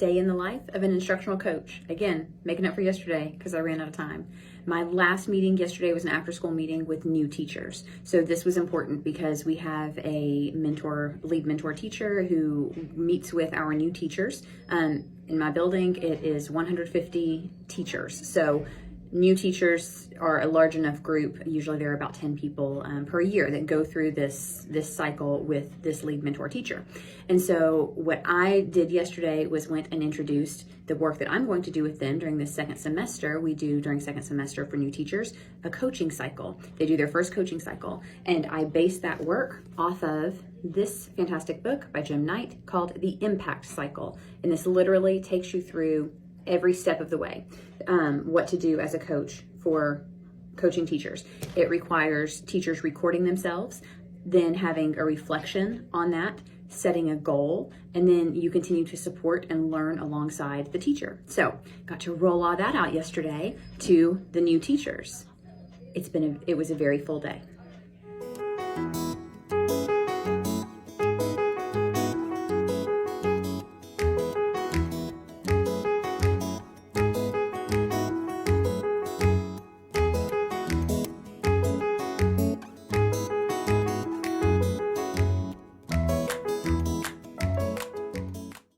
day in the life of an instructional coach. Again, making up for yesterday because I ran out of time. My last meeting yesterday was an after-school meeting with new teachers. So this was important because we have a lead mentor teacher who meets with our new teachers. In my building, it is 150 teachers. So new teachers are a large enough group. Usually there are about 10 people per year that go through this cycle with this lead mentor teacher. And so what I did yesterday was went and introduced the work that I'm going to do with them during this second semester. We do during second semester for new teachers, a coaching cycle. They do their first coaching cycle. And I base that work off of this fantastic book by Jim Knight called The Impact Cycle. And this literally takes you through every step of the way, what to do as a coach for coaching teachers. It requires teachers recording themselves, then having a reflection on that, setting a goal, and then you continue to support and learn alongside the teacher. So got to roll all that out yesterday to the new teachers. It was a very full day.